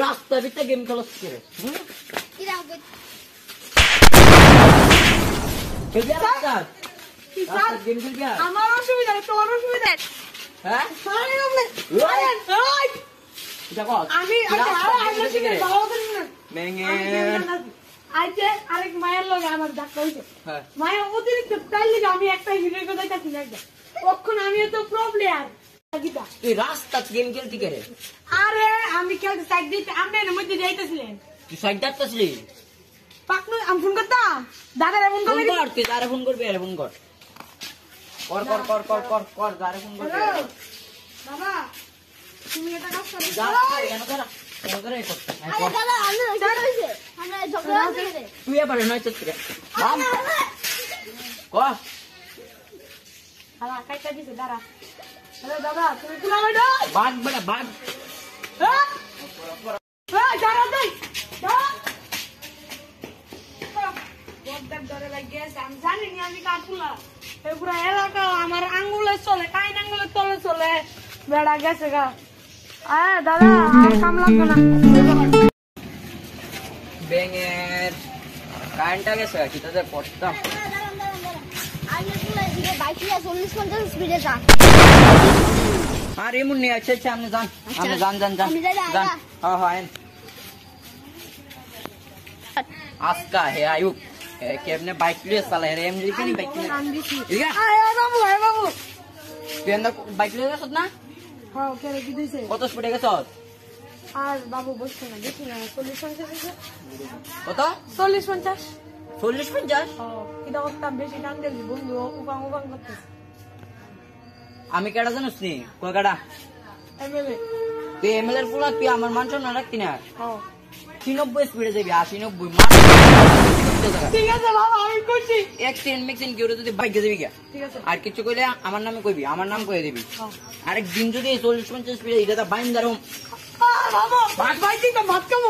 রাস্তা ভিতরে গেম খেলা আমার অসুবিধা তোমার অসুবিধা আরেক মায়ের লগে আমার ডাক্তার হয়েছে মায়ের অতিরিক্ত তাই লিগে আমি একটা হিরোর কথা কাছি না কখন আমি তো প্রবলেম রাস্তা গেম খেলতে কে আরে আমি খেলতে সাইড দিতে আমি এর মধ্যে যাইতেছিলেন তুই সাইড ডাকতেছিলি পাকনু আমি ফোন করতাম দাদারে ফোন করবি তুই দাদারে ফোন করবি আরে ফোন কর কর দাদারে ফোন করবি বাবা তুমি এটা কাজ করো যা কেন করা তুই এবারে নয় তো কাইটা দিছে দাঁড়া দাদা তুমি তুলা বেটা বাঘ বেটা বাঘ আমি জানি আমি কাটুলা পুরা এলাকা আমার আঙ্গুলে চলে কাইন আঙ্গুলের তলে চলে বেড়া গেছে গা দাদা আর কাম লাগবে না ব্যাঙের কারেন্টটা গেছে কি তাদের পড়তাম আর এমন নেই আচ্ছা আচ্ছা আপনি যান আপনি যান হ্যাঁ আজকা হে আয়ুব কেমনে বাইক লিয়ে চালা হে এমনি কি বাইক লিয়ে ঠিক আছে বাবু তুই এন্ড বাইক লিয়ে যাস না হ্যাঁ কেন কি দিছে কত স্পিডে গেছ আর বাবু বসছে না দেখি না 40-50 কত 40-50 40-50 এটা করতাম বেশি টান দিলি বন্ধু উপাং করতেছে আমি কেডা জানিস নি কয় কেডা এমএলএ তুই এমএলএ এর পুলা তুই আমার মান সম্মান রাখতি না 90 স্পিডে যাবি 80-90 ঠিক আছে বাবা আমি করছি অ্যাক্সিডেন্ট মেক্সিডেন্ট কেউ যদি বাইকে যাবি গা ঠিক আছে আর কিছু কইলে আমার নামে কইবি আমার নাম কইয়ে দিবি আরেক দিন যদি 40-50 স্পিডে এটা বাইন দাঁড়াম বাবা ভাত খাবো